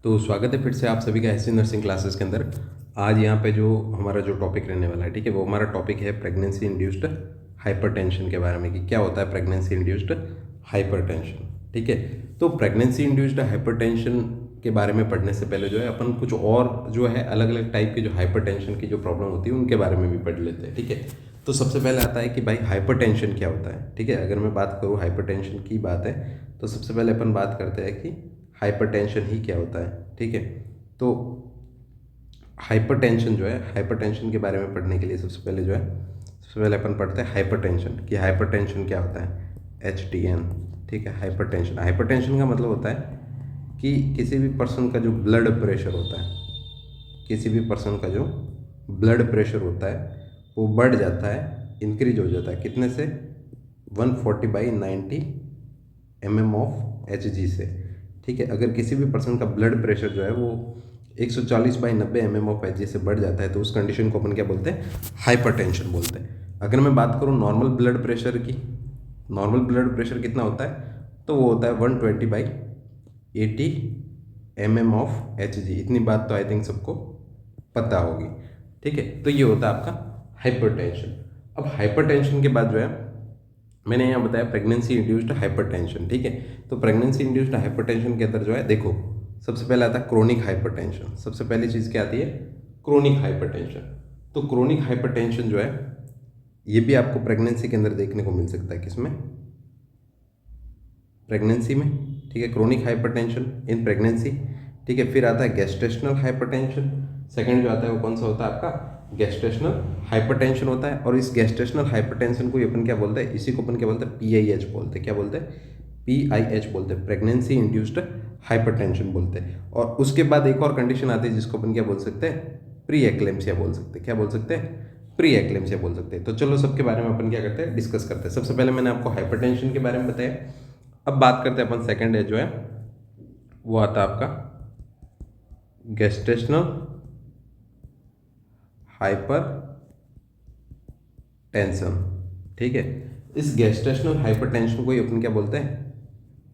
तो स्वागत है फिर से आप सभी का एससी नर्सिंग क्लासेस के अंदर। आज यहाँ पे जो हमारा जो टॉपिक रहने वाला है, ठीक है, वो हमारा टॉपिक है प्रेगनेंसी इंड्यूस्ड हाइपरटेंशन के बारे में कि क्या होता है प्रेगनेंसी इंड्यूस्ड हाइपरटेंशन। ठीक है, तो प्रेगनेंसी इंड्यूस्ड हाइपरटेंशन के बारे में पढ़ने से पहले जो है अपन कुछ और जो है अलग अलग टाइप की जो हाइपरटेंशन की जो प्रॉब्लम होती है उनके बारे में भी पढ़ लेते हैं। ठीक है, तो सबसे पहले आता है कि भाई हाइपरटेंशन क्या होता है। ठीक है, अगर मैं बात करूँ हाइपरटेंशन की बात है तो सबसे पहले अपन बात करते हैं कि हाइपरटेंशन ही क्या होता है। ठीक है, तो हाइपरटेंशन जो है, हाइपरटेंशन के बारे में पढ़ने के लिए सबसे पहले जो है, सबसे पहले अपन पढ़ते हैं हाइपरटेंशन कि हाइपरटेंशन क्या होता है। HTN। ठीक है, हाइपरटेंशन, हाइपरटेंशन का मतलब होता है कि किसी भी पर्सन का जो ब्लड प्रेशर होता है, किसी भी पर्सन का जो ब्लड प्रेशर होता है वो बढ़ जाता है, इंक्रीज हो जाता है कितने से, 140/90 mm ऑफ Hg से। ठीक है, अगर किसी भी पर्सन का ब्लड प्रेशर जो है वो 140/90 mm ऑफ Hg से बढ़ जाता है तो उस कंडीशन को अपन क्या बोलते हैं, हाइपरटेंशन बोलते हैं। अगर मैं बात करूँ नॉर्मल ब्लड प्रेशर की, नॉर्मल ब्लड प्रेशर कितना होता है, तो वो होता है 120/80 mm ऑफ Hg। इतनी बात तो आई थिंक सबको पता होगी। ठीक है, तो ये होता है आपका हाइपरटेंशन। अब हाइपरटेंशन के बाद जो है मैंने यहाँ बताया प्रेगनेंसी इंड्यूस्ड हाइपरटेंशन। ठीक है, तो प्रेगनेंसी इंड्यूस्ड हाइपरटेंशन के अंदर जो है देखो, सबसे पहले आता है क्रोनिक हाइपरटेंशन। सबसे पहली चीज़ क्या आती है, क्रोनिक हाइपरटेंशन। तो क्रोनिक हाइपरटेंशन जो है ये भी आपको प्रेगनेंसी के अंदर देखने को मिल सकता है, किसमें, प्रेगनेंसी में। ठीक है, क्रोनिक हाइपरटेंशन इन प्रेगनेंसी। ठीक है, फिर आता है गेस्टेशनल हाइपरटेंशन। सेकंड जो आता है वो कौन सा होता है आपका, गेस्टेशनल हाइपरटेंशन होता है। और इस गेस्टेशनल हाइपरटेंशन को अपन क्या बोलते हैं, इसी को अपन क्या बोलते हैं, PIH बोलते हैं। क्या बोलते हैं, PIH बोलते हैं, प्रेगनेंसी इंड्यूस्ड हाइपरटेंशन बोलते हैं। और उसके बाद एक और कंडीशन आती है जिसको अपन क्या बोल सकते हैं, प्री एक्लेम्सिया बोल सकते हैं। क्या बोल सकते हैं, प्री एक्लेम्सिया बोल सकते हैं। तो चलो सबके बारे में अपन क्या करते हैं, डिस्कस करते हैं। सबसे पहले मैंने आपको हाइपरटेंशन के बारे में बताया। अब बात करते हैं अपन सेकंड है जो है वो आता है आपका गेस्टेशनल हाइपर टेंशन। ठीक है, इस गेस्टेशनल हाइपरटेंशन को ही अपन क्या बोलते हैं,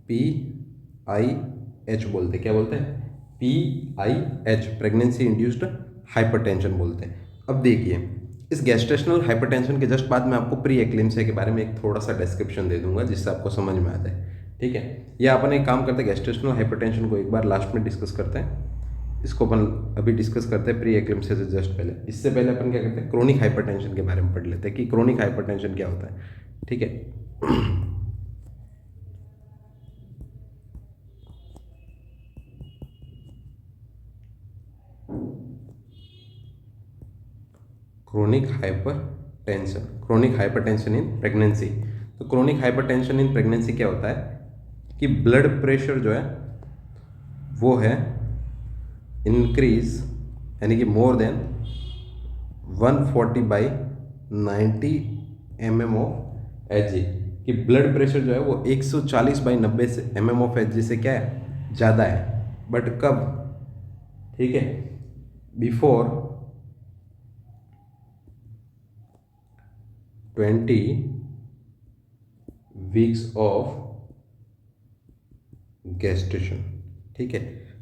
PIH बोलते हैं। क्या बोलते हैं, PIH, प्रेगनेंसी इंड्यूस्ड हाइपरटेंशन बोलते हैं। अब देखिए, इस गेस्टेशनल हाइपरटेंशन के जस्ट बाद मैं आपको प्री एक्लेम्सिया के बारे में एक थोड़ा सा डिस्क्रिप्शन दे दूंगा जिससे आपको समझ में आ जाए। ठीक है, या अपन एक काम करते हैं, गेस्टेशनल हाइपरटेंशन को एक बार लास्ट में डिस्कस करते हैं, इसको अपन अभी डिस्कस करते हैं प्री एक्लेम्सिया से जस्ट पहले। इससे पहले अपन क्या करते हैं, क्रोनिक हाइपरटेंशन के बारे में पढ़ लेते हैं कि क्रोनिक हाइपरटेंशन क्या होता है। ठीक है, chronic hypertension, chronic hypertension in pregnancy. तो क्रोनिक हाइपरटेंशन इन प्रेगनेंसी क्या होता है कि ब्लड प्रेशर जो है वो है इंक्रीज, यानी कि मोर देन 140/90 mm ऑफ Hg, कि ब्लड प्रेशर जो है वो 140/90 से mm ऑफ Hg से क्या है, ज़्यादा है। बट कब, ठीक है, बिफोर 20 वीक्स ऑफ गेस्टेशन। ठीक है,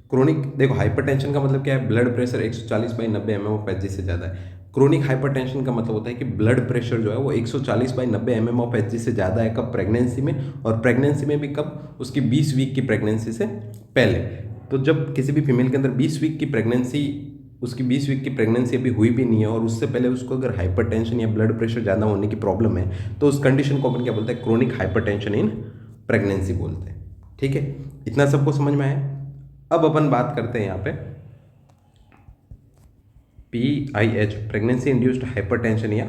क्रोनिक देखो हाइपरटेंशन का मतलब क्या है, blood pressure 140/90 mm of Hg से ज़्यादा है। क्रोनिक हाइपरटेंशन का मतलब होता है कि ब्लड प्रेशर जो है वो 140/90 mm ऑफ Hg से ज़्यादा है, कब, प्रेगनेंसी में। और प्रेगनेंसी में भी कब, उसकी 20 वीक की प्रेगनेंसी से पहले। तो जब किसी भी फीमेल के अंदर 20 वीक की प्रेगनेंसी, उसकी 20 वीक की प्रेगनेंसी अभी हुई भी नहीं है और उससे पहले उसको अगर हाइपरटेंशन या ब्लड प्रेशर ज़्यादा होने की प्रॉब्लम है तो उस कंडीशन को अपन क्या बोलते हैं, क्रोनिक हाइपरटेंशन इन प्रेगनेंसी बोलते हैं। ठीक है, इतना सबको समझ में आया। अब अपन बात करते हैं यहाँ पे PIH, प्रेगनेंसी इंड्यूस्ड हाइपरटेंशन या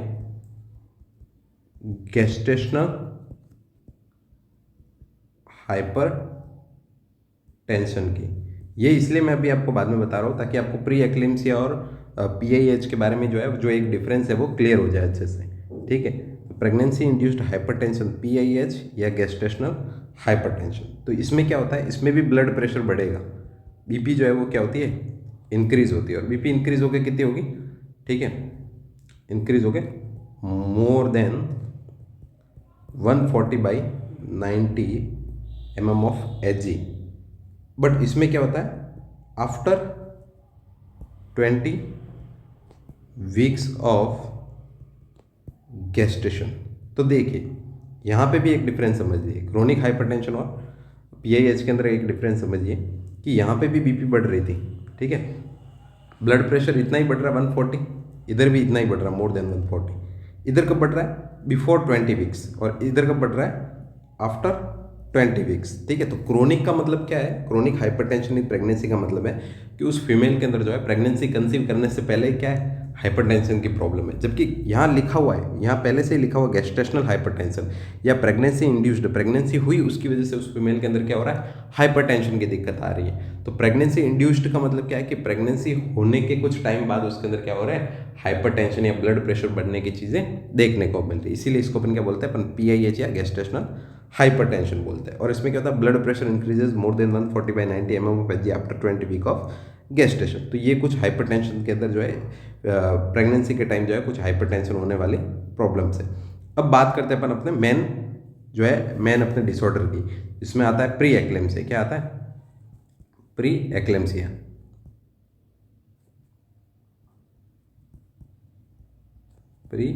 गेस्टेशनल हाइपर टेंशन की। ये इसलिए मैं अभी आपको बाद में बता रहा हूँ ताकि आपको प्री एक्लेम्सिया और PIH के बारे में जो है, जो एक डिफरेंस है वो क्लियर हो जाए अच्छे से। ठीक है, प्रेगनेंसी इंड्यूस्ड हाइपरटेंशन PIH या गेस्टेशनल हाइपरटेंशन, तो इसमें क्या होता है, इसमें भी ब्लड प्रेशर बढ़ेगा, BP जो है वो क्या होती है, इंक्रीज होती है। और BP इंक्रीज होकर कितनी होगी, ठीक है, इंक्रीज होके मोर than 140/90 mm of Hg। But इसमें क्या होता है, आफ्टर 20 वीक्स ऑफ गेस्टेशन। तो देखिए यहाँ पे भी एक डिफरेंस समझिए, क्रोनिक हाइपरटेंशन और पीआईएच के अंदर एक डिफरेंस समझिए कि यहाँ पे भी बीपी बढ़ रही थी, ठीक है, ब्लड प्रेशर इतना ही बढ़ रहा है 140, इधर भी इतना ही बढ़ रहा है मोर देन 140। इधर कब बढ़ रहा है? बिफोर 20 वीक्स, और इधर कब बढ़ रहा है? आफ्टर 20 वीक्स, ठीक है। तो क्रोनिक का मतलब क्या है? क्रोनिक हाइपरटेंशन इन प्रेगनेंसी का मतलब है कि उस फीमेल के अंदर जो है प्रेगनेंसी कंसीव करने से पहले क्या है? हाइपरटेंशन की प्रॉब्लम है। जबकि यहाँ लिखा हुआ है, यहाँ पहले से ही लिखा हुआ गेस्टेशनल हाइपरटेंशन या प्रेगनेंसी इंड्यूस्ड, प्रेगनेंसी हुई उसकी वजह से उस फीमेल के अंदर क्या हो रहा है? हाइपरटेंशन की दिक्कत आ रही है। तो प्रेगनेंसी इंड्यूस्ड का मतलब क्या है कि प्रेगनेंसी होने के कुछ टाइम बाद उसके अंदर क्या हो रहा है? हाइपरटेंशन या ब्लड प्रेशर बढ़ने की चीज़ें देखने को मिल रही है। इसीलिए इसको अपन क्या बोलते हैं? अपन पीआईएच या गेस्टेशनल हाइपरटेंशन बोलते हैं। और इसमें क्या होता है? Blood pressure increases more than 140/90 mm of H after 20 week of gestation. तो ये कुछ हाइपरटेंशन के अंदर जो है प्रेगनेंसी के टाइम जो है कुछ हाइपरटेंशन होने वाली प्रॉब्लम्स है। अब बात करते हैं अपन अपने मेन जो है मेन अपने डिसऑर्डर की। इसमें आता है प्री एक्लेम्सिया। क्या आता है? Pre eclampsia. प्री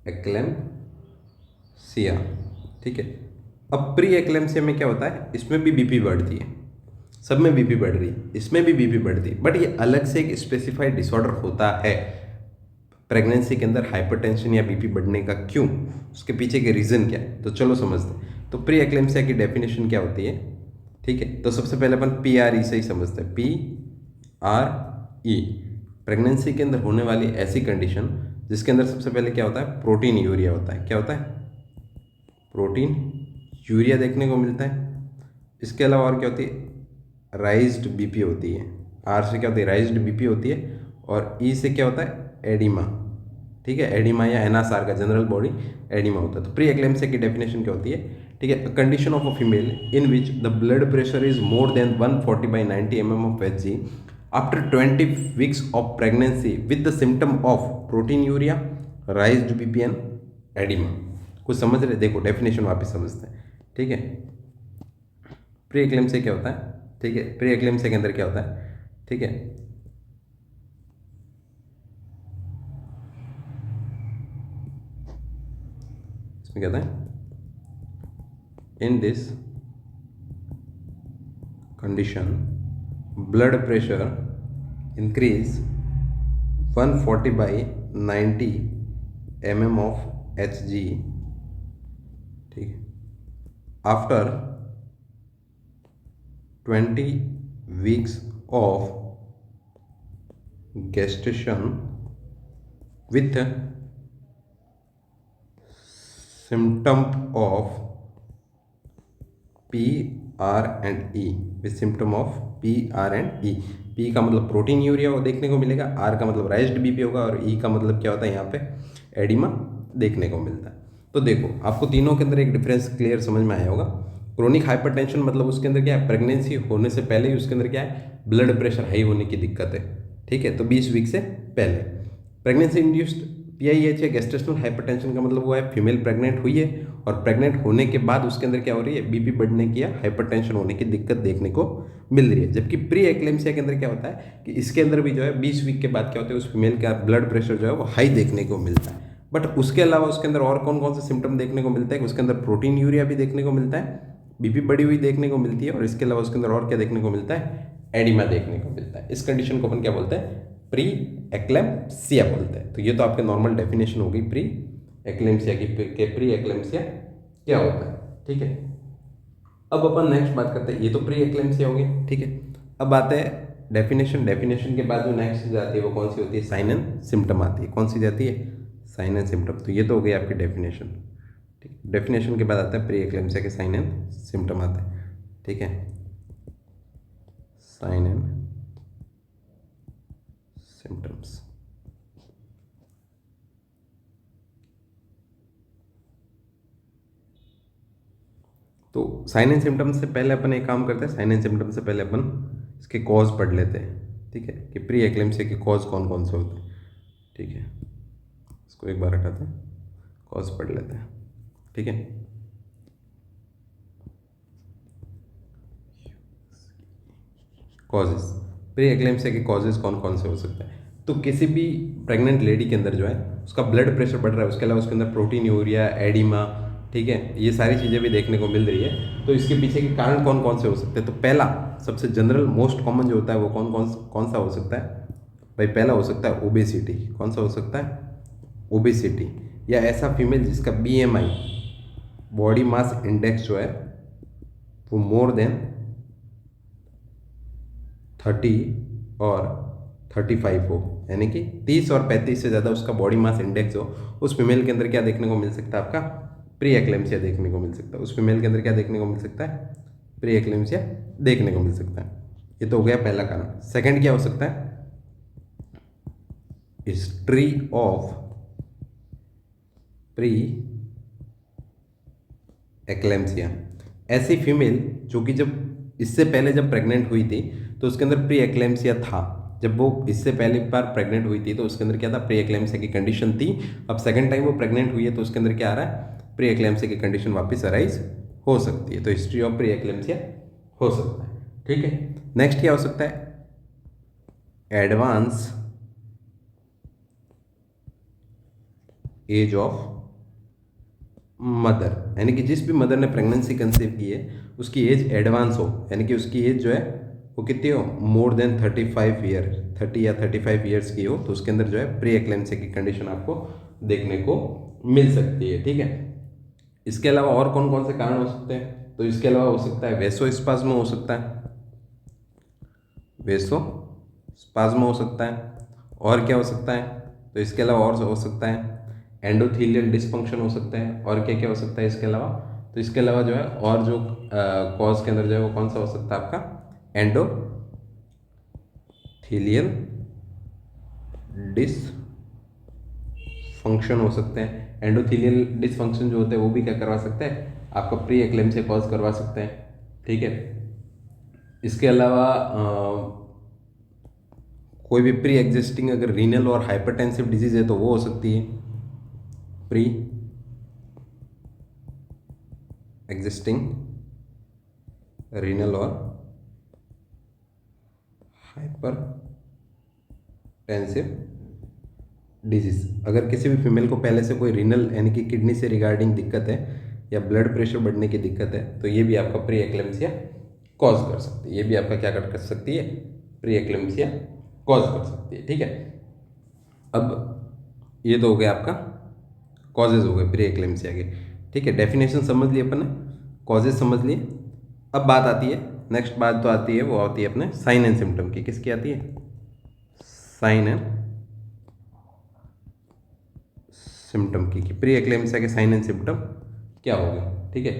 एक्लेम्सिया, ठीक है। अब प्री एक्लेम्सिया में क्या होता है? इसमें भी बीपी बढ़ती है, सब में बीपी बढ़ रही है, इसमें भी बीपी बढ़ती है, बट ये अलग से एक स्पेसिफाइड डिसऑर्डर होता है प्रेगनेंसी के अंदर। हाइपरटेंशन या बीपी बढ़ने का क्यों, उसके पीछे के रीज़न क्या है, तो चलो समझते हैं। तो प्री एक्लेम्सिया की डेफिनेशन क्या होती है, ठीक है। तो सबसे पहले अपन PRE से ही समझते हैं। PRE, प्रेगनेंसी के अंदर होने वाली ऐसी कंडीशन जिसके अंदर सबसे पहले क्या होता है? प्रोटीन यूरिया होता है। क्या होता है? प्रोटीन यूरिया देखने को मिलता है। इसके अलावा और क्या होती है? राइज्ड बीपी होती है। आर से क्या होती है? राइज्ड बीपी होती है। और ई से क्या होता है? एडिमा, ठीक है। एडिमा या एनासार का जनरल बॉडी एडिमा होता है। तो प्री एक्लेम्सिया की डेफिनेशन क्या होती है, ठीक है? Condition of a female in which the blood pressure is more than 140/90 mm of Hg after 20 weeks of pregnancy with the symptom of protein urea, राइज्ड BP and oedema. कुछ समझ रहे? देखो डेफिनेशन वापस समझते हैं, ठीक है। प्री एक्लेम्सिया क्या होता है, ठीक है? प्री एक्लेम्सिया के अंदर क्या होता है, ठीक है? इसमें क्या होता है? In this condition blood pressure increase 140/90 mm of Hg, ठीक है, after 20 weeks of gestation with symptom of PR&E, with symptom of PR&E। P का मतलब प्रोटीन यूरिया वो देखने को मिलेगा, R का मतलब राइज्ड बीपी होगा, और E का मतलब क्या होता है यहाँ पे? एडिमा देखने को मिलता है। तो देखो आपको तीनों के अंदर एक डिफरेंस क्लियर समझ में आया होगा। क्रोनिक हाइपरटेंशन मतलब उसके अंदर क्या है? प्रेगनेंसी होने से पहले ही उसके अंदर क्या है? ब्लड प्रेशर हाई होने की दिक्कत है, ठीक है। तो 20 वीक से पहले। प्रेगनेंसी इंड्यूस्ड PIH या गेस्टेशनल हाइपरटेंशन का मतलब वो है फीमेल प्रेग्नेंट हुई है और प्रेग्नेंट होने के बाद उसके अंदर क्या हो रही है? बीपी बढ़ने की या हाइपरटेंशन होने की दिक्कत देखने को मिल रही है। जबकि प्री एक्लेम्सिया के अंदर क्या होता है कि इसके अंदर भी जो है 20 वीक के बाद क्या होता है? उस फीमेल का ब्लड प्रेशर जो है वो हाई देखने को मिलता है। बट उसके अलावा उसके अंदर और कौन कौन से सिम्टम देखने को मिलता है? उसके अंदर प्रोटीन यूरिया भी देखने को मिलता है, बीपी बढ़ी हुई देखने को मिलती है, और इसके अलावा उसके अंदर और क्या देखने को मिलता है? एडिमा देखने को मिलता है। इस कंडीशन को अपन क्या बोलते हैं? प्री एक्लेम्सिया बोलते हैं। तो ये तो आपके नॉर्मल डेफिनेशन होगी प्री एक्लेम्सिया की, प्री एक्लेम्सिया क्या होता है, ठीक है। अब अपन नेक्स्ट बात करते हैं, ये तो प्री एक्लेम्सिया हो गया, ठीक है। अब आते हैं डेफिनेशन। डेफिनेशन के बाद जो नेक्स्ट चीज आती है वो कौन सी होती है? साइन एंड सिम्टम आती है। कौन सी जाती है? Sign and symptom. तो ये तो हो गई आपकी डेफिनेशन, ठीक है। डेफिनेशन के बाद आता है प्री एक्लेम्सिया के साइन एंड सिम्टम आते हैं, ठीक है। Sign and symptoms. तो साइन एंड सिम्टम्स से पहले अपन एक काम करते हैं, साइन एंड सिम्टम्स से पहले अपन इसके कॉज पढ़ लेते हैं, ठीक है, कि प्री एक्लेम्सिया के कॉज कौन कौन से होते हैं, ठीक है। इसको एक बार हटाते हैं, कॉज पढ़ लेते हैं, ठीक है। कॉजेज, प्री एक्लेम्सिया के कॉजेज कौन कौन से हो सकते हैं? तो किसी भी प्रेग्नेंट लेडी के अंदर जो है उसका ब्लड प्रेशर बढ़ रहा है, उसके अलावा उसके अंदर प्रोटीन यूरिया, एडिमा, ठीक है, ये सारी चीज़ें भी देखने को मिल रही है। तो इसके पीछे के कारण कौन कौन से हो सकते हैं? तो पहला सबसे जनरल मोस्ट कॉमन जो होता है वो कौन सा हो सकता है भाई? पहला हो सकता है ओबेसिटी। कौन सा हो सकता है? ओबेसिटी, या ऐसा फीमेल जिसका BMI, बॉडी मास इंडेक्स जो है वो मोर देन 30 और 35 हो, यानी कि 30 और 35 से ज़्यादा उसका बॉडी मास इंडेक्स हो, उस फीमेल के अंदर क्या देखने को मिल सकता है? आपका प्री एक्लेम्सिया देखने को मिल सकता है। उस फीमेल के अंदर क्या देखने को मिल सकता है? प्री एक्लेम्सिया देखने को मिल सकता है। ये तो हो गया पहला कारण। सेकंड क्या हो सकता है? History of pre eclampsia. ऐसी फीमेल जो कि जब इससे पहले जब प्रेग्नेंट हुई थी तो उसके अंदर प्री एक्लेम्सिया था। जब वो इससे पहली बार प्रेग्नेंट हुई थी तो उसके अंदर क्या था? प्री एक्लेम्सिया की कंडीशन थी। अब सेकंड टाइम वो प्रेग्नेंट हुई है तो उसके अंदर क्या आ रहा है? प्री एक्लेम्सिया की कंडीशन वापस अराइज हो सकती है। तो हिस्ट्री ऑफ प्री एक्लेम्सिया हो सकता है, ठीक है। नेक्स्ट क्या हो सकता है? एडवांस एज ऑफ मदर, यानी कि जिस भी मदर ने प्रेगनेंसी कंसीव की है उसकी एज एडवांस हो, यानी कि उसकी एज जो है वो कितनी हो? मोर देन 35 ईयर, 30 या 35 ईयर्स की हो, तो उसके अंदर जो है प्री एक्लेम्सिया की कंडीशन आपको देखने को मिल सकती है, ठीक है। इसके अलावा और कौन कौन से कारण हो सकते हैं? तो इसके अलावा हो सकता है वेसोस्पाज्म हो सकता है, वेसोस्पाज्म हो सकता है। और क्या हो सकता है? तो इसके अलावा और हो सकता है एंडोथीलियल डिसफंक्शन हो सकता है। और क्या क्या हो सकता है इसके अलावा? तो इसके अलावा जो है और जो कॉज के अंदर जो है वो कौन सा हो सकता है आपका? एंडोथीलियल डिसफंक्शन हो सकते हैं। एंडोथीलियल डिसफंक्शन जो होते हैं वो भी क्या करवा सकते हैं? आपका प्री एक्लेम्सिया कॉज करवा सकते हैं, ठीक है। इसके अलावा कोई भी प्री एग्जिस्टिंग अगर रीनल और हाइपरटेंसिव डिजीज है तो वो हो सकती है प्री एग्जिस्टिंग रीनल और हाइपरटेंसिव डिजीज। अगर किसी भी फीमेल को पहले से कोई रीनल यानी कि किडनी से रिगार्डिंग दिक्कत है या ब्लड प्रेशर बढ़ने की दिक्कत है तो ये भी आपका प्री एक्लेम्सिया कॉज कर सकती है। ये भी आपका क्या कर सकती है? प्री एक्लेम्सिया कॉज कर सकती है, ठीक है। अब ये तो हो गया आपका कॉजेज हो गए प्री एक्लेम्सिया के, ठीक है। डेफिनेशन समझ लिए अपन ने, कॉजेज समझ लिए। अब बात आती है, नेक्स्ट बात तो आती है, वो आती है अपने साइन एंड सिम्टम की। किसकी आती है? साइन एंड सिम्टम की। प्री एक्लेम्सिया के साइन एंड सिम्टम क्या हो गए, ठीक है।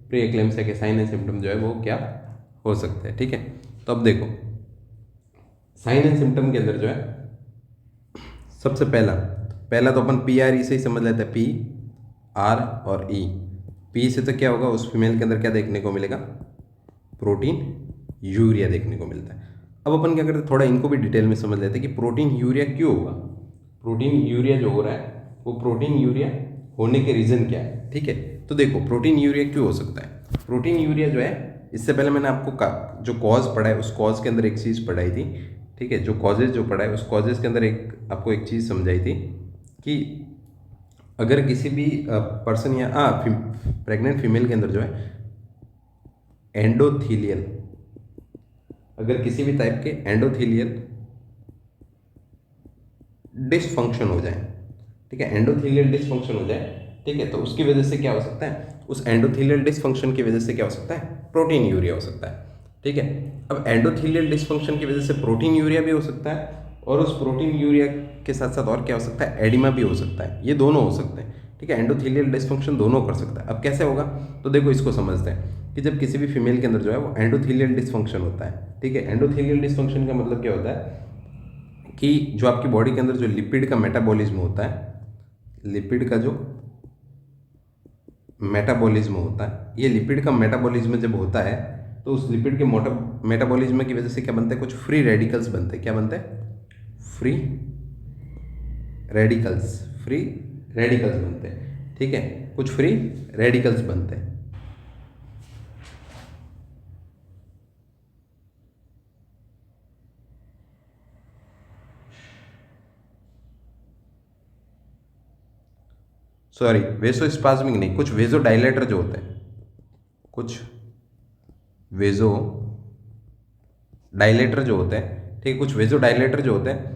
प्री एक्लेम्सिया के साइन एंड सिम्टम जो है वो क्या हो सकते हैं, ठीक है। तो अब देखो साइन एंड सिम्टम के अंदर जो है सबसे पहला तो अपन PRE से ही समझ लेते हैं, PR और E। P से तो क्या होगा? उस फीमेल के अंदर क्या देखने को मिलेगा? प्रोटीन यूरिया देखने को मिलता है। अब अपन क्या करते हैं, थोड़ा इनको भी डिटेल में समझ लेते हैं कि प्रोटीन यूरिया क्यों होगा। प्रोटीन यूरिया जो हो रहा है वो प्रोटीन यूरिया होने के रीज़न क्या है, ठीक है। तो देखो प्रोटीन यूरिया क्यों हो सकता है। प्रोटीन यूरिया जो है, इससे पहले मैंने आपको जो कॉज पढ़ा है उस कॉज के अंदर एक चीज़ पढ़ाई थी, ठीक है। जो कॉजेज जो पढ़ा है उस कॉजेज के अंदर आपको एक चीज़ समझाई थी कि अगर किसी भी पर्सन या प्रेग्नेंट फीमेल के अंदर जो है एंडोथीलियल, अगर किसी भी टाइप के एंडोथीलियल डिसफंक्शन हो जाए, ठीक है, एंडोथीलियल डिसफंक्शन हो जाए, ठीक है, तो उसकी वजह से क्या हो सकता है? उस एंडोथीलियल डिसफंक्शन की वजह से क्या हो सकता है? प्रोटीन यूरिया हो सकता है, ठीक है। अब एंडोथीलियल डिसफंक्शन की वजह से प्रोटीन यूरिया भी हो सकता है और उस प्रोटीन यूरिया के साथ साथ और क्या हो सकता है? एडिमा भी हो सकता है। ये दोनों हो सकते हैं, ठीक है। एंडोथीलियल डिसफंक्शन दोनों कर सकता है। अब कैसे होगा? तो देखो इसको समझते हैं कि जब किसी भी फीमेल के अंदर जो है वो एंडोथीलियल डिसफंक्शन होता है, ठीक है। एंडोथीलियल डिसफंक्शन का मतलब क्या होता है कि जो आपकी बॉडी के अंदर जो लिपिड का मेटाबॉलिज्म होता है, लिपिड का जो मेटाबॉलिज्म होता है, ये लिपिड का मेटाबॉलिज्म जब होता है तो उस लिपिड के मेटाबॉलिज्म की वजह से क्या बनता है? कुछ फ्री रेडिकल्स बनते हैं। क्या बनते हैं? फ्री रेडिकल्स, फ्री रेडिकल्स बनते हैं, ठीक है। कुछ फ्री रेडिकल्स बनते हैं। सॉरी वेसोस्पाज्मिक नहीं, कुछ वेजो डायलेटर जो होते हैं, कुछ वेजो डायलेटर जो होते हैं, ठीक है, कुछ वेजो डायलेटर जो होते हैं,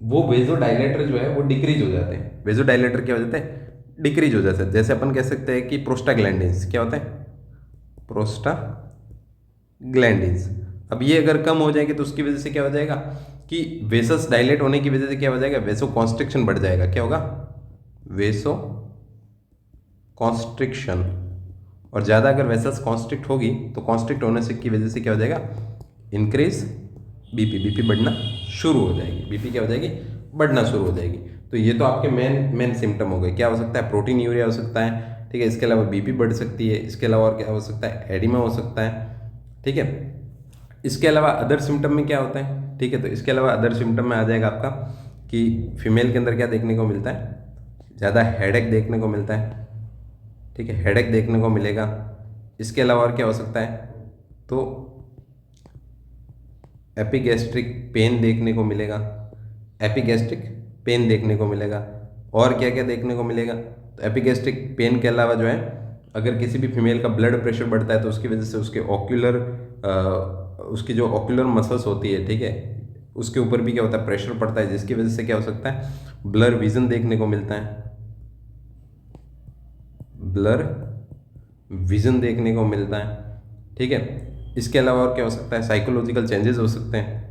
वो वेजो डायलेटर जो है वो डिक्रीज हो जाते हैं। वेजो डायलेटर क्या हो जाते हैं? डिक्रीज हो जाते हैं। जैसे अपन कह सकते हैं कि प्रोस्टाग्लैंडिन्स क्या होते हैं? प्रोस्टाग्लैंडिन्स। अब ये अगर कम हो जाएंगे तो उसकी वजह से क्या हो जाएगा कि वेसस डायलेट होने की वजह से क्या हो जाएगा? वेसो कॉन्स्ट्रिक्शन बढ़ जाएगा। क्या होगा? वेसो कॉन्स्ट्रिक्शन। और ज़्यादा अगर वेसल्स कॉन्स्ट्रिक्ट होगी तो कॉन्स्ट्रिक्ट होने से की वजह से क्या हो जाएगा? इंक्रीज बीपी, बीपी बढ़ना शुरू हो जाएगी। बीपी क्या हो जाएगी? बढ़ना शुरू हो जाएगी। तो ये तो आपके मेन सिम्टम हो गए। क्या हो सकता है? प्रोटीन यूरिया हो सकता है, ठीक है। इसके अलावा बीपी बढ़ सकती है। इसके अलावा और क्या हो सकता है? एडिमा हो सकता है, ठीक है। इसके अलावा अदर सिम्टम में क्या होता है, ठीक है। तो इसके अलावा अदर सिम्टम में आ जाएगा आपका कि फीमेल के अंदर क्या देखने को मिलता है? ज़्यादा हेडेक देखने को मिलता है, ठीक है, हेडेक देखने को मिलेगा। इसके अलावा और क्या हो सकता है? तो एपिगैस्ट्रिक पेन देखने को मिलेगा, एपिगैस्ट्रिक पेन देखने को मिलेगा। और क्या क्या देखने को मिलेगा? तो एपिगैस्ट्रिक पेन के अलावा जो है, अगर किसी भी फीमेल का ब्लड प्रेशर बढ़ता है तो उसकी वजह से उसके उसकी जो ऑक्यूलर मसल्स होती है, ठीक है, उसके ऊपर भी क्या होता है? प्रेशर पड़ता है, जिसकी वजह से क्या हो सकता है? ब्लर विजन देखने को मिलता है, ब्लर विजन देखने को मिलता है, ठीक है। इसके अलावा और क्या हो सकता है? साइकोलॉजिकल चेंजेस हो सकते हैं,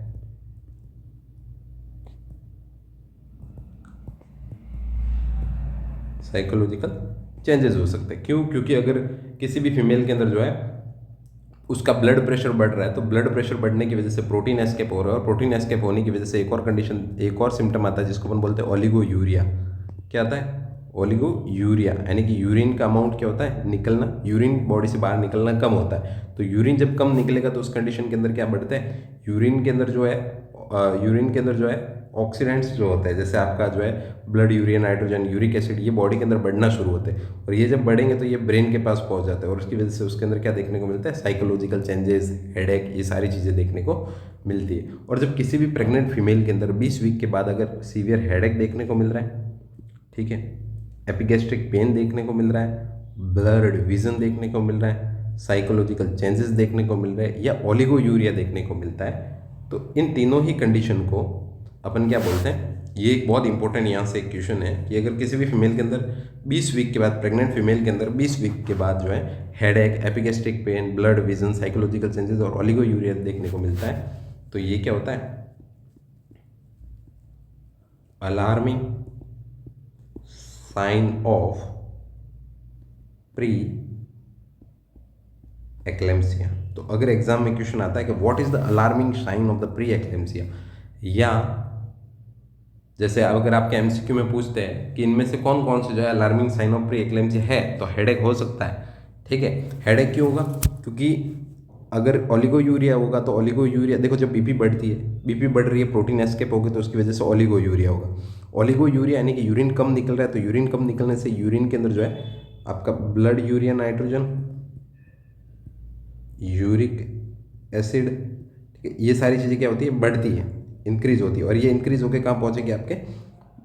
साइकोलॉजिकल चेंजेस हो सकते हैं। क्यों? क्योंकि अगर किसी भी फीमेल के अंदर जो है उसका ब्लड प्रेशर बढ़ रहा है तो ब्लड प्रेशर बढ़ने की वजह से प्रोटीन एस्केप हो रहा है, और प्रोटीन एस्केप होने की वजह से एक और कंडीशन, एक और सिम्टम आता है जिसको अपन बोलते हैं ओलिगो यूरिया। क्या आता है? ओलिगो यूरिया, यानी कि यूरिन का अमाउंट क्या होता है? निकलना, यूरिन बॉडी से बाहर निकलना कम होता है। तो यूरिन जब कम निकलेगा तो उस कंडीशन के अंदर क्या बढ़ते हैं? यूरिन के अंदर जो है यूरिन के अंदर जो है ऑक्सीडेंट्स जो होते हैं, जैसे आपका जो है blood urea, nitrogen, uric acid, ये बॉडी के अंदर बढ़ना शुरू होते हैं। और ये जब बढ़ेंगे तो ये ब्रेन के पास पहुंच जाते हैं, और उसकी वजह से उसके अंदर क्या देखने को मिलता है? साइकोलॉजिकल चेंजेस, हेडेक, ये सारी चीज़ें देखने को मिलती है। और जब किसी भी प्रेग्नेंट फीमेल के अंदर 20 वीक के बाद अगर सीवियर हेडेक देखने को मिल रहा है, ठीक है, एपिगैस्ट्रिक पेन देखने को मिल रहा है, ब्लर्ड विजन देखने को मिल रहा है, साइकोलॉजिकल चेंजेस देखने को मिल रहे हैं, या ओलिगो यूरिया देखने को मिलता है, तो इन तीनों ही कंडीशन को अपन क्या बोलते हैं? ये एक बहुत इंपॉर्टेंट यहाँ से एक क्वेश्चन है कि अगर किसी भी फीमेल के अंदर 20 वीक के बाद, प्रेग्नेंट फीमेल के अंदर 20 वीक के बाद जो है headache, epigastric pain, blood vision, psychological changes और ओलिगो यूरिया देखने को मिलता है, तो ये क्या होता है? Alarming sign of preeclampsia. तो अगर एग्जाम में क्वेश्चन आता है कि what is the alarming sign of the preeclampsia, या जैसे अगर आपके एमसीक्यू में पूछते हैं कि इनमें से कौन कौन से जो है alarming sign of preeclampsia है, तो हेडेक हो सकता है, ठीक है। हेडेक क्यों होगा? क्योंकि अगर ओलिगो यूरिया होगा तो ओलिगो यूरिया, देखो जब बीपी बढ़ती है, बीपी बढ़ रही है, प्रोटीन एस्केप होगी, तो उसकी वजह से ओलिगो यूरिया होगा। ओलिगो यूरिया यानी कि यूरिन कम निकल रहा है, तो यूरिन कम निकलने से यूरिन के अंदर जो है आपका blood urea, nitrogen, uric acid, ठीक है, ये सारी चीज़ें क्या होती है? बढ़ती है, इंक्रीज होती है। और ये इंक्रीज होकर कहाँ पहुँचेगी? आपके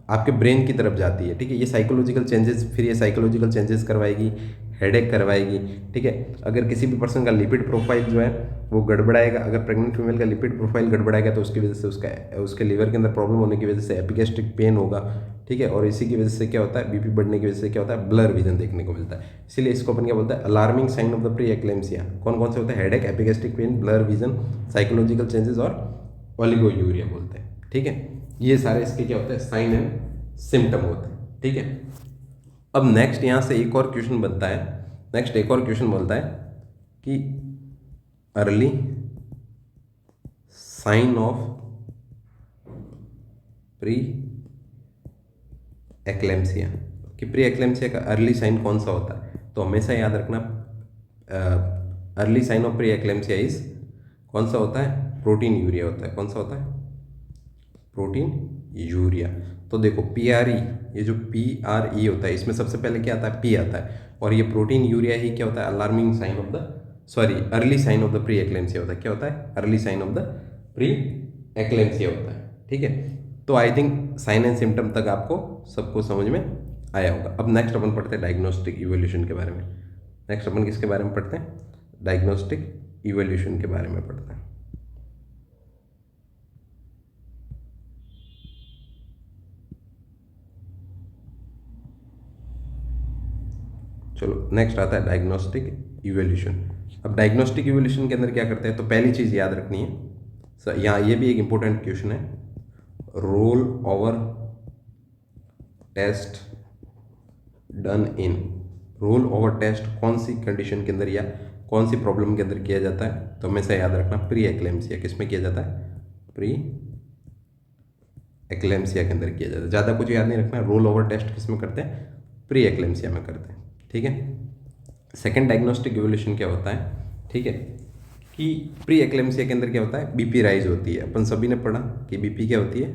आपके ब्रेन की तरफ जाती है, ठीक है। ये साइकोलॉजिकल चेंजेस, फिर ये साइकोलॉजिकल चेंजेस करवाएगी, हेडेक करवाएगी, ठीक है। अगर किसी भी पर्सन का लिपिड प्रोफाइल जो है वो गड़बड़ाएगा, अगर प्रेग्नेंट फीमेल का लिपिड प्रोफाइल गड़बड़ाएगा तो उसकी वजह से उसके लीवर के अंदर प्रॉब्लम होने की वजह से एपिगैस्ट्रिक पेन होगा, ठीक है। और इसी की वजह से क्या होता है? बीपी बढ़ने की वजह से क्या होता है? ब्लर विजन देखने को मिलता है। इसीलिए इसको अपन क्या बोलते हैं? Alarming sign of the preeclampsia. कौन कौन से होते हैं? Headache, epigastric pain, blur vision, psychological changes और ओलिगो यूरिया बोलते हैं, ठीक है। ये सारे इसके क्या होते हैं? साइन एंड सिम्टम होते हैं, ठीक है। अब नेक्स्ट यहाँ से एक और क्वेश्चन बनता है, नेक्स्ट एक और क्वेश्चन बोलता है कि early sign of preeclampsia, कि प्री एक्लेम्सिया का अर्ली साइन कौन सा होता है? तो हमेशा याद रखना, early sign of preeclampsia is कौन सा होता है? प्रोटीन यूरिया होता है। कौन सा होता है? Protein urea. तो देखो PRE, ये जो PRE होता है, इसमें सबसे पहले क्या आता है? P आता है। और ये प्रोटीन यूरिया ही क्या होता है? Alarming sign of the, sorry, early sign of the preeclampsia होता है। क्या होता है? Early sign of the preeclampsia होता है, ठीक है। तो I think sign and symptom तक आपको सबको समझ में आया होगा। अब नेक्स्ट अपन पढ़ते हैं डायग्नोस्टिक इवोल्यूशन के बारे में। नेक्स्ट अपन किसके बारे में पढ़ते हैं? डायग्नोस्टिक इवोल्यूशन के बारे में पढ़ते हैं। चलो नेक्स्ट आता है डायग्नोस्टिक इवोल्यूशन। अब डायग्नोस्टिक इवोल्यूशन के अंदर क्या करते हैं? तो पहली चीज़ याद रखनी है सर, यहाँ ये भी एक इंपॉर्टेंट क्वेश्चन है, roll over test done in. Roll over test कौन सी कंडीशन के अंदर या कौन सी प्रॉब्लम के अंदर किया जाता है? तो हमेशा याद रखना प्री एक्लेम्सिया किस में किया जाता है? प्री एक्लेम्सिया के अंदर किया जाता है। ज़्यादा कुछ याद नहीं रखना। रोल ओवर टेस्ट किस में करते हैं? प्री एक्लेम्सिया में करते हैं। ठीक है। सेकेंड डायग्नोस्टिक इवोल्यूशन क्या होता है? ठीक है, कि प्री एक्लेम्सिया के अंदर क्या होता है? बीपी राइज होती है। अपन सभी ने पढ़ा कि बीपी क्या होती है?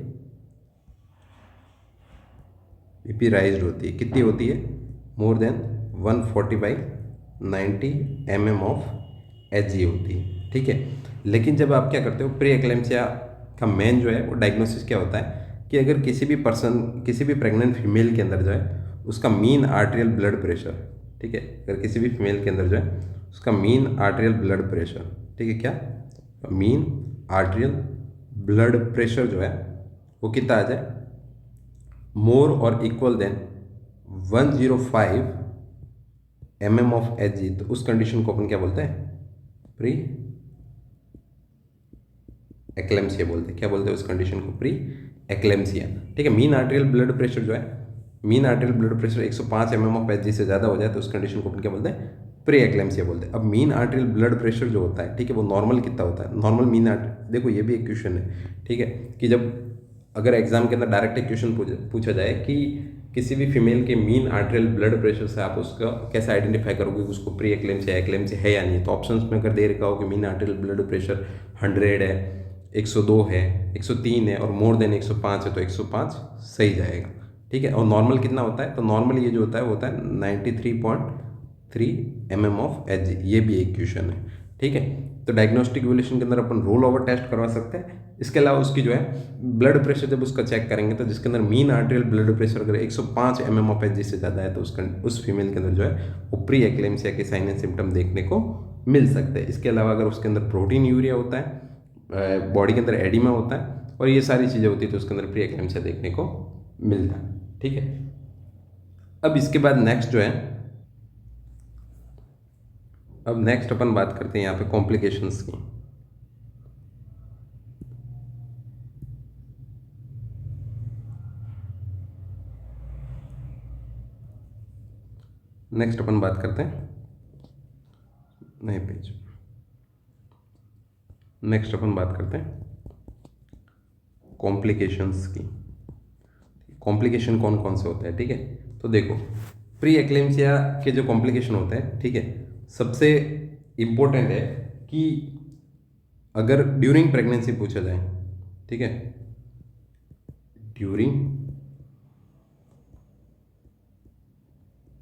बीपी राइज होती है। कितनी होती है? मोर देन 140/90 mm ऑफ Hg होती है। ठीक है। लेकिन जब आप क्या करते हो, प्री एक्लेम्सिया का मेन जो है वो डायग्नोसिस क्या होता है कि अगर किसी भी पर्सन, किसी भी प्रेग्नेंट फीमेल के अंदर जो है उसका मीन आर्टेरियल ब्लड प्रेशर, ठीक है, अगर किसी भी फीमेल के अंदर जो है उसका मीन आर्टेरियल ब्लड प्रेशर, ठीक है, क्या मीन आर्टेरियल ब्लड प्रेशर जो है वो कितना आ जाए? मोर और equal than 105 mm of Hg, तो उस कंडीशन को अपन क्या बोलते हैं? प्री एक्लेम्सिया बोलते हैं। क्या बोलते हैं उस कंडीशन को? Pre eclampsia. ठीक है। मीन आर्टेरियल ब्लड प्रेशर जो है, mean arterial blood pressure 105 mm of Hg से ज़्यादा हो जाए तो उस कंडीशन को अपन क्या बोलते हैं? प्री एक्लेम्सिया बोलते हैं। अब मीन आर्टेरियल ब्लड प्रेशर जो होता है, ठीक है, वो नॉर्मल कितना होता है? नॉर्मल मीन देखो ये भी एक क्वेश्चन है, ठीक है, कि जब अगर एग्जाम के अंदर डायरेक्ट एक क्वेश्चन पूछा जाए कि किसी भी फीमेल के मीन आर्टेरियल ब्लड प्रेशर से आप उसका कैसे आइडेंटिफाई करोगे कि उसको प्री एक्लेम्सिया एक्लेम्सिया है या नहीं, तो ऑप्शंस में अगर दे रखा हो कि मीन आर्टेरियल ब्लड प्रेशर 100 है, 102 है, 103 है और मोर देन 105 है, तो 105 सही जाएगा। ठीक है। और नॉर्मल कितना होता है? तो नॉर्मल ये जो होता है वो होता है 93.3 mm ऑफ Hg। ये भी एक क्वेश्चन है। ठीक है। तो डायग्नोस्टिक इवोल्यूशन के अंदर अपन रोल ओवर टेस्ट करवा सकते हैं। इसके अलावा उसकी जो है ब्लड प्रेशर जब उसका चेक करेंगे तो जिसके अंदर मीन आर्टेरियल ब्लड प्रेशर अगर 105 mm ऑफ Hg से ज़्यादा है तो उस फीमेल के अंदर जो है वो प्री एक्लेम्सिया के साइन एंड सिम्टम देखने को मिल सकते हैं। इसके अलावा अगर उसके अंदर प्रोटीन यूरिया होता है, बॉडी के अंदर एडिमा होता है और ये सारी चीज़ें होती है तो उसके अंदर प्री एक्लेम्सिया देखने को मिलता है। ठीक है। अब इसके बाद नेक्स्ट जो है, अब नेक्स्ट अपन बात करते हैं यहाँ पे कॉम्प्लिकेशंस की। नेक्स्ट अपन बात करते हैं नए पेज। नेक्स्ट अपन बात करते हैं कॉम्प्लिकेशंस की। कॉम्प्लिकेशन कौन कौन से होते हैं? ठीक है। तो देखो प्री एक्लेम्सिया के जो कॉम्प्लिकेशन होते हैं, ठीक है, सबसे इम्पोर्टेंट है कि अगर ड्यूरिंग प्रेगनेंसी पूछा जाए, ठीक है, ड्यूरिंग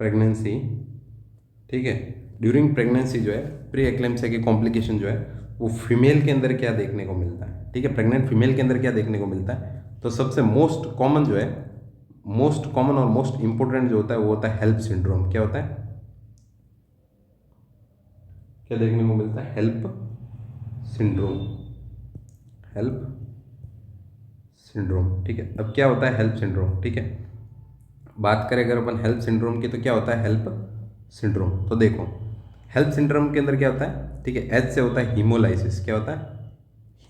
प्रेगनेंसी, ठीक है, ड्यूरिंग प्रेगनेंसी जो है प्री एक्लेम्सिया के कॉम्प्लिकेशन जो है वो फीमेल के अंदर क्या देखने को मिलता है? ठीक है, प्रेग्नेंट फीमेल के अंदर क्या देखने को मिलता है? तो सबसे मोस्ट कॉमन जो है, मोस्ट कॉमन और मोस्ट इंपॉर्टेंट जो होता है वो होता है हेल्प सिंड्रोम। क्या होता है? क्या देखने को मिलता है? HELLP syndrome. HELLP syndrome. ठीक है। अब क्या होता है हेल्प सिंड्रोम? ठीक है, बात करें अगर अपन हेल्प सिंड्रोम की तो क्या होता है हेल्प सिंड्रोम? तो देखो हेल्प सिंड्रोम के अंदर क्या होता है? ठीक है, एच से होता है हीमोलाइसिस। क्या होता है?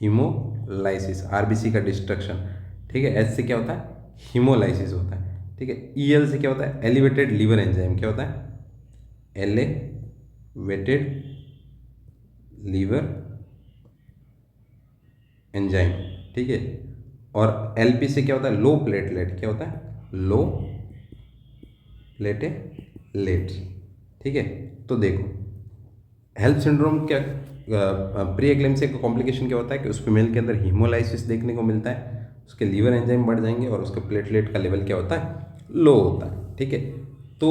हीमोलाइसिस, आरबीसी का डिस्ट्रक्शन। ठीक है, एच से क्या होता है? हीमोलाइसिस होता है। ठीक है, ईएल से क्या होता है? Elevated liver enzyme. क्या होता है? Elevated liver enzyme. ठीक है, और एलपी से क्या होता है? Low platelet. क्या होता है? Low platelet. ठीक है। तो देखो हेल्प सिंड्रोम क्या, प्री एक्लेम्सिया का कॉम्प्लिकेशन क्या होता है कि उस फीमेल के अंदर हीमोलाइसिस देखने को मिलता है, उसके लीवर एंजाइम बढ़ जाएंगे और उसके प्लेटलेट का लेवल क्या होता है? लो होता है। ठीक है। तो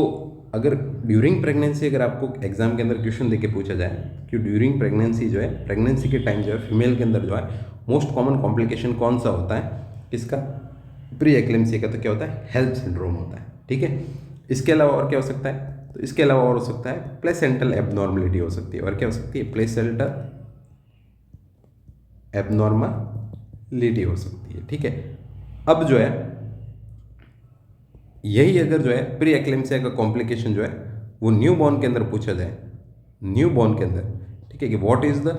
अगर ड्यूरिंग प्रेगनेंसी अगर आपको एग्जाम के अंदर क्वेश्चन देके पूछा जाए कि ड्यूरिंग प्रेगनेंसी जो है, प्रेगनेंसी के टाइम जो है फीमेल के अंदर जो है मोस्ट कॉमन कॉम्प्लिकेशन कौन सा होता है किसका? प्री एक्लेम्सिया का, तो क्या होता है? हेल्प सिंड्रोम होता है। ठीक है। इसके अलावा और क्या हो सकता है, तो इसके अलावा और हो सकता है प्लेसेंटल एबनॉर्मलिटी हो सकती है। और क्या हो सकती है, प्लेसेंटल एबनॉर्मलिटी हो सकती है। ठीक है। अब जो है यही अगर जो है प्री एक्लेम्सिया का कॉम्प्लिकेशन जो है वो न्यू बॉर्न के अंदर पूछा जाए, न्यू बॉर्न के अंदर, ठीक है, कि what is the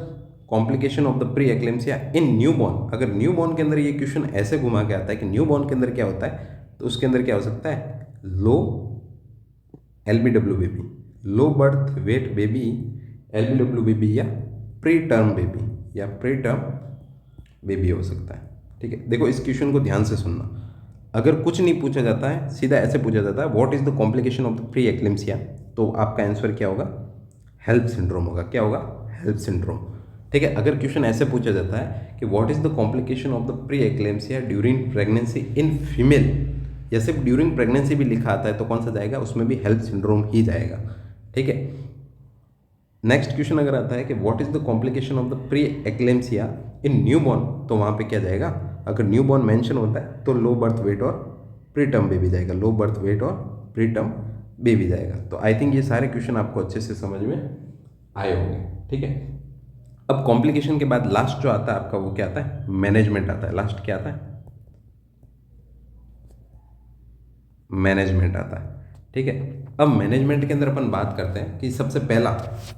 complication of the pre eclampsia in new born. अगर न्यू बॉर्न के अंदर ये क्वेश्चन ऐसे घुमा के आता है कि न्यू बॉर्न के अंदर क्या होता है, तो उसके अंदर क्या हो सकता है, लो LBW baby, low birth weight baby, LBW baby, या प्री टर्म बेबी, या प्री टर्म बेबी हो सकता है। ठीक है। देखो इस क्वेश्चन को ध्यान से सुनना, अगर कुछ नहीं पूछा जाता है, सीधा ऐसे पूछा जाता है what is the complication of the preeclampsia, तो आपका आंसर क्या होगा, हेल्प सिंड्रोम होगा। क्या होगा, हेल्प सिंड्रोम। ठीक है। अगर क्वेश्चन ऐसे पूछा जाता है कि what is the complication of the pre eclampsia during pregnancy in female, या सिर्फ ड्यूरिंग प्रेगनेंसी भी लिखा आता है तो कौन सा जाएगा, उसमें भी हेल्प सिंड्रोम ही जाएगा। ठीक है। नेक्स्ट क्वेश्चन अगर आता है कि what is the complication of the pre eclampsia in new born, तो वहाँ पे क्या जाएगा, अगर न्यू बॉर्न मेंशन होता है तो लो बर्थ वेट और प्री टर्म बेबी जाएगा, लो बर्थ वेट और प्री टर्म बेबी जाएगा। तो आई थिंक ये सारे क्वेश्चन आपको अच्छे से समझ में आए होंगे। ठीक है। अब कॉम्प्लिकेशन के बाद लास्ट जो आता है आपका वो क्या आता है, मैनेजमेंट आता है। लास्ट क्या आता है, मैनेजमेंट आता है। ठीक है। अब मैनेजमेंट के अंदर अपन बात करते हैं कि सबसे पहला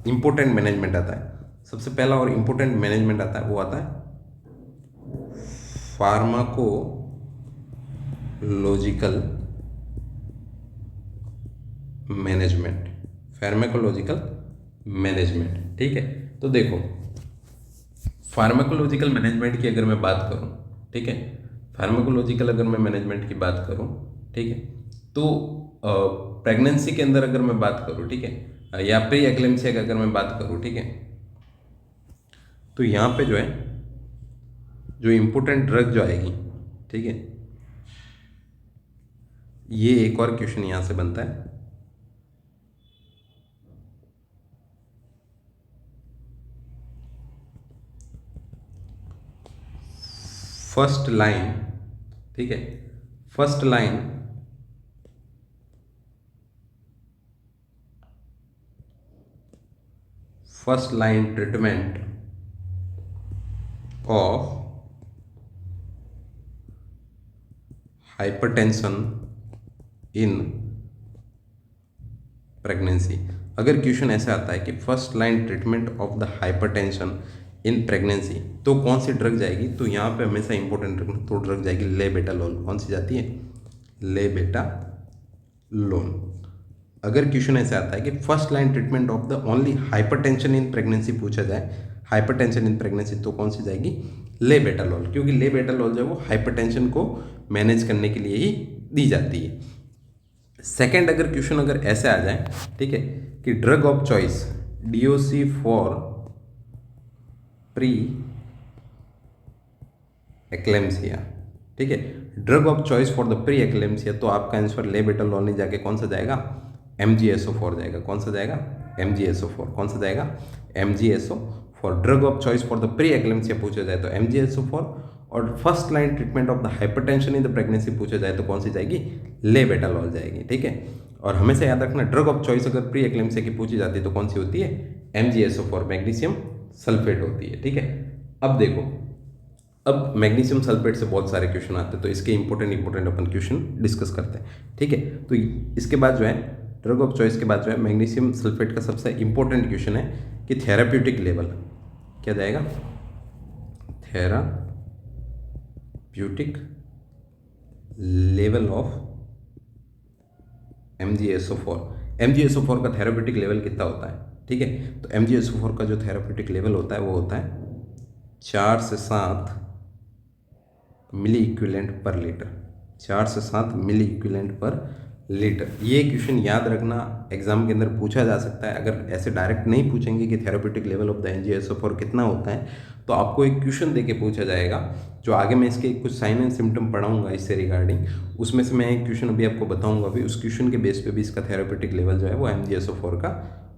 इंपॉर्टेंट मैनेजमेंट आता है, सबसे पहला और इंपॉर्टेंट मैनेजमेंट आता है वो आता है फार्माकोलॉजिकल मैनेजमेंट, फार्माकोलॉजिकल मैनेजमेंट। ठीक है। तो देखो फार्माकोलॉजिकल मैनेजमेंट की अगर मैं बात करूं, ठीक है, फार्माकोलॉजिकल अगर मैं मैनेजमेंट की बात करूं, ठीक है, तो प्रेगनेंसी के अंदर अगर मैं बात करूं, ठीक है, या प्री एक्लेम्सिया की अगर मैं बात करूं, ठीक है, तो यहाँ पे जो है जो इम्पोर्टेंट ड्रग जो आएगी, ठीक है, ये एक और क्वेश्चन यहाँ से बनता है, फर्स्ट लाइन, ठीक है, first line treatment of hypertension in pregnancy. अगर क्वेश्चन ऐसा आता है कि first line treatment of the hypertension in pregnancy, तो कौन सी ड्रग जाएगी, तो यहाँ पे हमेशा इंपॉर्टेंट ड्रग तो ड्रग जाएगी लेबेटालोल। कौन सी जाती है, लेबेटालोल। अगर क्वेश्चन ऐसा आता है कि first line treatment of the only hypertension in pregnancy पूछा जाए, हाइपरटेंशन इन प्रेगनेंसी, तो कौन सी जाएगी, लेबेटालोल, क्योंकि लेबेटालोल जो है वो हाइपरटेंशन को मैनेज करने के लिए ही दी जाती है। सेकेंड अगर क्वेश्चन अगर ऐसे आ जाए, ठीक है, कि drug of choice DOC for pre eclampsia, ठीक है, drug of choice for the preeclampsia, तो आपका आंसर लेबेटालोल नहीं जाके कौन सा जाएगा, MgSO4 जाएगा। कौन सा जाएगा, MgSO4। कौन सा जाएगा, MgSO4। Drug of choice for the pre eclampsia पूछा जाए तो MgSO4, और first line treatment of the hypertension in the pregnancy पूछा जाए तो कौन सी जाएगी, लेबेटालोल जाएगी। ठीक है। और हमेशा याद रखना ड्रग ऑफ चॉइस अगर प्री एक्लेम्सिया की पूछी जाती है तो कौन सी होती है, MgSO4, मैग्नीशियम सल्फेट होती है। ठीक है। अब देखो, अब मैग्नीशियम सल्फेट से बहुत सारे क्वेश्चन आते हैं, तो इसके इंपॉर्टेंट अपन क्वेश्चन डिस्कस करते हैं। ठीक है। तो इसके बाद जो है ड्रग ऑफ चॉइस के बाद जो है मैग्नीशियम सल्फेट का सबसे इंपॉर्टेंट क्वेश्चन है कि थेराप्यूटिक लेवल क्या जाएगा, therapeutic level of MgSO4। MgSO4 का थेराप्यूटिक लेवल कितना होता है, ठीक है, तो MgSO4 का जो थेराप्यूटिक लेवल होता है वो होता है 4 से 7 मिली इक्विवेलेंट पर लीटर, 4 से 7 मिली इक्विवेलेंट पर लीटर। ये क्वेश्चन याद रखना, एग्जाम के अंदर पूछा जा सकता है। अगर ऐसे डायरेक्ट नहीं पूछेंगे कि therapeutic level of the MgSO4 कितना होता है, तो आपको एक क्वेश्चन देके पूछा जाएगा, जो आगे मैं इसके कुछ साइन एंड सिम्टम पढ़ाऊंगा इससे रिगार्डिंग, उसमें से मैं एक क्वेश्चन अभी आपको बताऊंगा, अभी उस क्वेश्चन के बेस पे भी इसका थेराप्यूटिक लेवल जो है वो MgSO4 का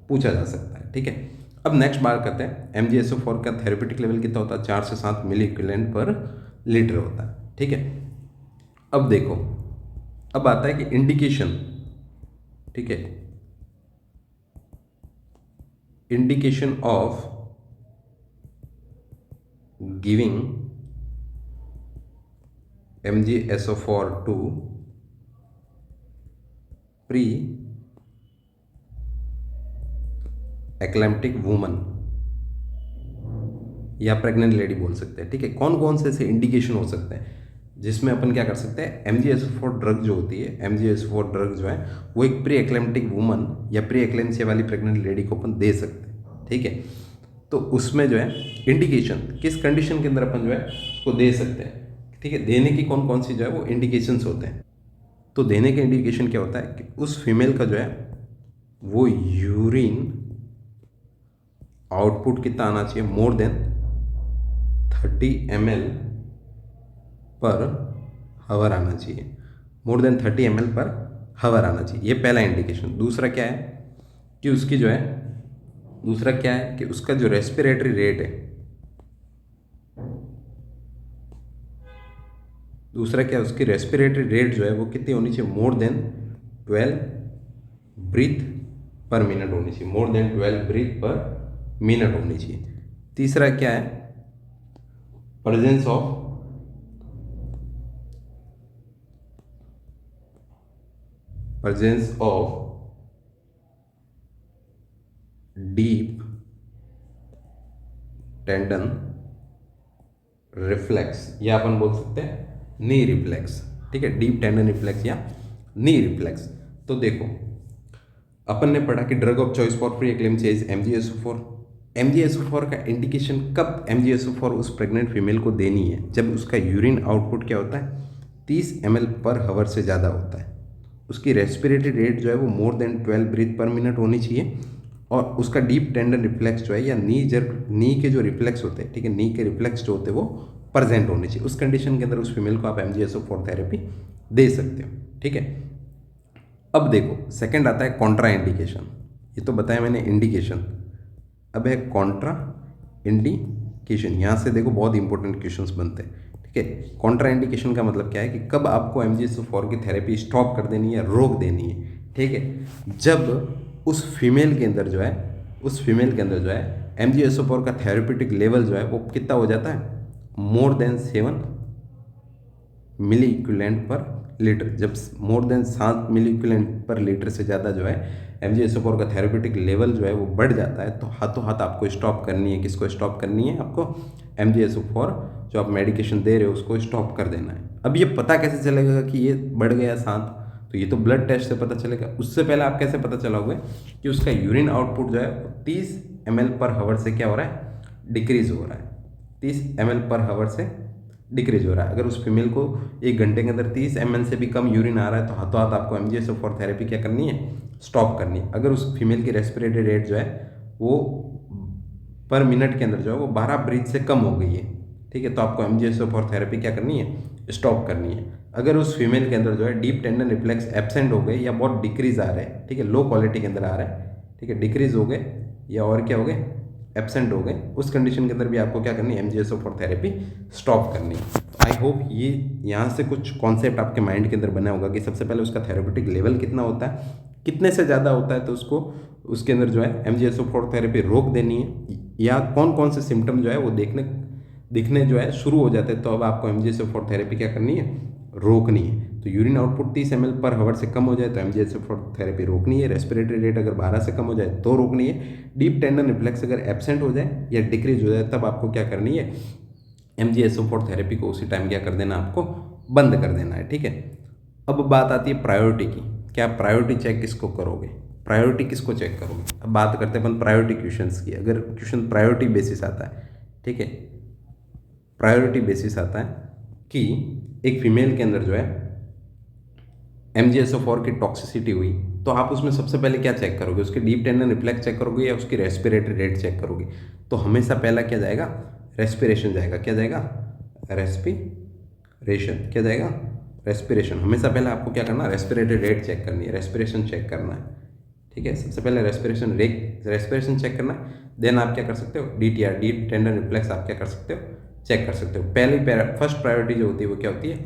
पूछा जा सकता है। ठीक है। अब नेक्स्ट बात करते हैं, MgSO4 का थेराप्यूटिक लेवल कितना होता है, 4 से 7 मिली इक्विवेलेंट पर लीटर होता है। ठीक है। अब देखो, अब आता है कि इंडिकेशन, ठीक है, indication of giving MgSO4 to pre eclamptic woman या प्रेग्नेंट लेडी बोल सकते हैं, ठीक है। कौन कौन से ऐसे इंडिकेशन हो सकते हैं जिसमें अपन क्या कर सकते हैं, MgSO4 ड्रग जो होती है, MgSO4 ड्रग जो है वो एक प्री एक्लैम्प्टिक वुमन या प्री एक्लेम्सिया वाली प्रेग्नेंट लेडी को अपन दे सकते हैं, ठीक है। तो उसमें जो है इंडिकेशन किस कंडीशन के अंदर अपन जो है उसको दे सकते हैं, ठीक है। देने की कौन कौन सी जो है वो इंडिकेशंस होते हैं। तो देने के इंडिकेशन क्या होता है कि उस फीमेल का जो है वो यूरिन आउटपुट कितना आना चाहिए, मोर देन 30 ml पर हावर आना चाहिए, मोर देन 30 ml पर हावर आना चाहिए। ये पहला इंडिकेशन। दूसरा क्या है कि उसकी जो है, दूसरा क्या है कि उसका जो रेस्पिरेटरी रेट है, दूसरा क्या है उसकी रेस्पिरेटरी रेट जो है वो कितनी होनी चाहिए, more than 12 breath per minute होनी चाहिए, more than 12 breath per minute होनी चाहिए। तीसरा क्या है, presence of deep tendon reflex या अपन बोल सकते हैं नी रिफ्लेक्स, ठीक है, डीप टेंडन रिफ्लेक्स या नी रिफ्लेक्स। तो देखो अपन ने पढ़ा कि drug of choice for pre eclampsia is MgSO4। MgSO4 का इंडिकेशन कब MgSO4 उस प्रेग्नेंट फीमेल को देनी है, जब उसका यूरिन आउटपुट क्या होता है 30 ml पर हावर से ज़्यादा होता है, उसकी रेस्पिरेटरी रेट जो है वो more than 12 breath per minute होनी चाहिए, और उसका डीप टेंडन रिफ्लेक्स जो है या नी के जो रिफ्लेक्स होते हैं, ठीक है, नी के रिफ्लेक्स जो होते हैं वो प्रेजेंट होने चाहिए। उस कंडीशन के अंदर उस फीमेल को आप MgSO4 थेरेपी दे सकते हो, ठीक है। अब देखो सेकंड आता है कॉन्ट्रा इंडिकेशन। ये तो बताया मैंने इंडिकेशन, अब है कॉन्ट्रा इंडिकेशन। यहाँ से देखो बहुत इंपॉर्टेंट क्वेश्चंस बनते हैं, ठीक है। कॉन्ट्रा इंडिकेशन का मतलब क्या है कि कब आपको MgSO4 की थेरेपी स्टॉप कर देनी है, रोक देनी है, ठीक है। जब उस फीमेल के अंदर जो है, उस फीमेल के अंदर जो है MgSO4 का थेरेप्यूटिक लेवल जो है वो कितना हो जाता है, मोर देन 7 मिली इक्विवेलेंट पर लीटर। जब मोर देन 7 मिली इक्विवेलेंट पर लीटर से ज़्यादा जो है MgSO4 का थेरेप्यूटिक लेवल जो है वो बढ़ जाता है, तो हाथों हाथ आपको स्टॉप करनी है। किसको स्टॉप करनी है, आपको MgSO4 जो आप मेडिकेशन दे रहे हो उसको स्टॉप कर देना है। अब ये पता कैसे चलेगा कि ये बढ़ गया 7, तो ये तो ब्लड टेस्ट से पता चलेगा। उससे पहले आप कैसे पता चलाओगे कि उसका यूरिन आउटपुट जो है 30 ml पर हावर से क्या हो रहा है, डिक्रीज हो रहा है, 30 ml पर हावर से डिक्रीज हो रहा है। अगर उस फीमेल को 1 घंटे के अंदर 30 ml से भी कम यूरिन आ रहा है तो हाथों हाथ आपको MgSO4 थेरेपी क्या करनी है, स्टॉप करनी है। अगर उस फीमेल की रेस्पिरेटरी रेट जो है वो पर मिनट के अंदर जो है वो 12 ब्रीथ से कम हो गई है, ठीक है, तो आपको MgSO4 थेरेपी क्या करनी है, स्टॉप करनी है। अगर उस फीमेल के अंदर जो है डीप टेंडन रिफ्लेक्स एब्सेंट हो गए या बहुत डिक्रीज आ रहे हैं, ठीक है, लो क्वालिटी के अंदर आ रहा है, ठीक है, डिक्रीज हो गए या और क्या हो गए, एब्सेंट हो गए, उस कंडीशन के अंदर भी आपको क्या करनी है, MgSO4 थेरेपी स्टॉप करनी है। तो आई होप ये यहाँ से कुछ कॉन्सेप्ट आपके माइंड के अंदर बना होगा कि सबसे पहले उसका थेरेप्यूटिक लेवल कितना होता है, कितने से ज़्यादा होता है तो उसको उसके अंदर जो है MgSO4 थेरेपी रोक देनी है, या कौन कौन से सिम्टम जो है वो दिखने जो है शुरू हो जाते हैं, तो अब आपको MgSO4 थेरेपी क्या करनी है, रोकनी है। तो यूरिन आउटपुट 30 ml पर हावर से कम हो जाए तो MgSO4 थेरेपी रोकनी है। रेस्पिरेटरी रेट अगर 12 से कम हो जाए तो रोकनी है। डीप टेंडन रिफ्लेक्स अगर एब्सेंट हो जाए या डिक्रीज हो जाए तब आपको क्या करनी है, MgSO4 थेरेपी को उसी टाइम क्या कर देना, आपको बंद कर देना है, ठीक है। अब बात आती है प्रायोरिटी की, क्या प्रायोरिटी चेक किसको करोगे, प्रायोरिटी किसको चेक करोगे। अब बात करते हैं अपन प्रायोरिटी क्वेश्चंस की। अगर क्वेश्चन प्रायोरिटी बेसिस आता है, ठीक है, प्रायोरिटी बेसिस आता है कि एक फीमेल के अंदर जो है MgSO4 की टॉक्सिसिटी हुई, तो आप उसमें सबसे पहले क्या चेक करोगे, उसके डीप टेंडन रिफ्लेक्स चेक करोगे या उसकी रेस्पिरेटरी रेट चेक करोगे। तो हमेशा पहला क्या जाएगा, रेस्पिरेशन जाएगा। क्या जाएगा, रेस्पिरेशन। क्या जाएगा, रेस्पिरेशन। हमेशा पहले आपको क्या करना, रेस्पिरेटरी रेट चेक करनी है, रेस्पिरेशन चेक करना है, ठीक है। सबसे पहले रेस्पिरेशन चेक करना है। देन आप क्या कर सकते हो, DTR, डीप टेंडन रिफ्लेक्स आप क्या कर सकते हो, चेक कर सकते हो। पहली फर्स्ट प्रायोरिटी जो होती है वो क्या होती है,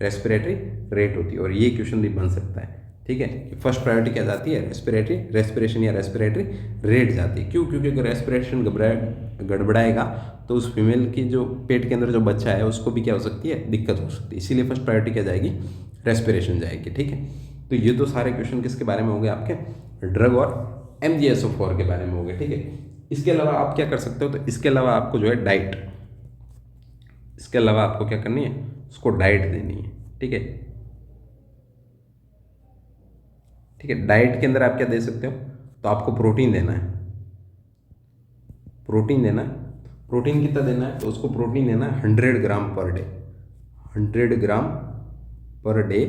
रेस्पिरेटरी रेट होती है। और ये क्वेश्चन भी बन सकता है, ठीक है। फर्स्ट प्रायोरिटी क्या जाती है, रेस्पिरेशन या रेस्पिरेटरी रेट जाती है। क्यों? क्योंकि अगर रेस्पिरेशन गड़बड़ाएगा तो उस फीमेल की जो पेट के अंदर जो बच्चा है उसको भी क्या हो सकती है, दिक्कत हो सकती है। इसीलिए फर्स्ट प्रायोरिटी क्या जाएगी, रेस्पिरेशन जाएगी, ठीक है। तो ये तो सारे क्वेश्चन किसके बारे में हो गए, आपके ड्रग और MgSO4 के बारे में हो गए, ठीक है। इसके अलावा आप क्या कर सकते हो, तो इसके अलावा आपको जो है डाइट, इसके अलावा आपको क्या करनी है, उसको डाइट देनी है, ठीक है। ठीक है, डाइट के अंदर आप क्या दे सकते हो, तो आपको प्रोटीन देना है, प्रोटीन देना है। प्रोटीन कितना देना है, तो उसको प्रोटीन देना है 100 ग्राम पर डे, 100 ग्राम पर डे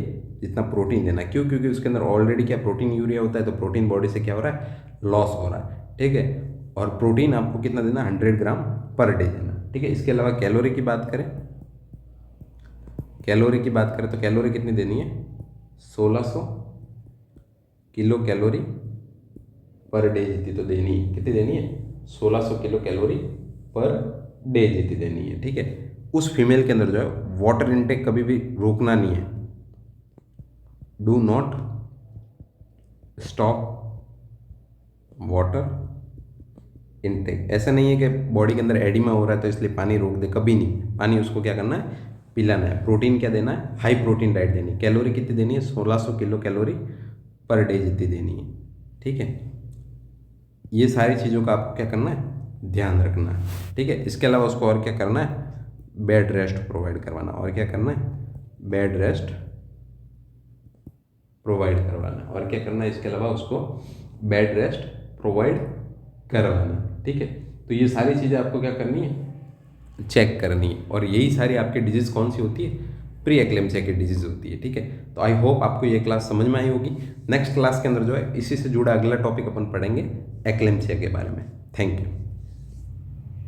जितना प्रोटीन देना है। क्यों? क्योंकि उसके अंदर ऑलरेडी क्या प्रोटीन यूरिया होता है, तो प्रोटीन बॉडी से क्या हो रहा है, लॉस हो रहा है, ठीक है। और प्रोटीन आपको कितना देना, 100 ग्राम पर डे देना, ठीक है। इसके अलावा कैलोरी की बात करें, कैलोरी की बात करें तो कैलोरी कितनी देनी है, 1600 किलो कैलोरी पर डे जितनी तो देनी है। कितनी देनी है, 1600 किलो कैलोरी पर डे जितनी देनी है, ठीक है। उस फीमेल के अंदर जो है वाटर इनटेक कभी भी रोकना नहीं है, do not stop water intake. ऐसा नहीं है कि बॉडी के अंदर एडिमा हो रहा है तो इसलिए पानी रोक दे, कभी नहीं। पानी उसको क्या करना है, पिलाना है। प्रोटीन क्या देना है, हाई प्रोटीन डाइट देनी है। कैलोरी कितनी देनी है, 1600 किलो कैलोरी पर डे जितनी देनी है, ठीक है। ये सारी चीज़ों का आपको क्या करना है, ध्यान रखना है, ठीक है। इसके अलावा उसको और क्या करना है, बेड रेस्ट प्रोवाइड करवाना। और क्या करना है, बेड रेस्ट प्रोवाइड करवाना। और क्या करना है, इसके अलावा उसको बेड रेस्ट प्रोवाइड करवाना, ठीक है। तो ये सारी चीज़ें आपको क्या करनी है, चेक करनी है। और यही सारी आपकी डिजीज़ कौन सी होती है, प्री एक्लेम्सिया की डिजीज़ होती है, ठीक है। तो आई होप आपको ये क्लास समझ में आई होगी। नेक्स्ट क्लास के अंदर जो है इसी से जुड़ा अगला टॉपिक अपन पढ़ेंगे एक्लेम्सिया के बारे में। Thank you.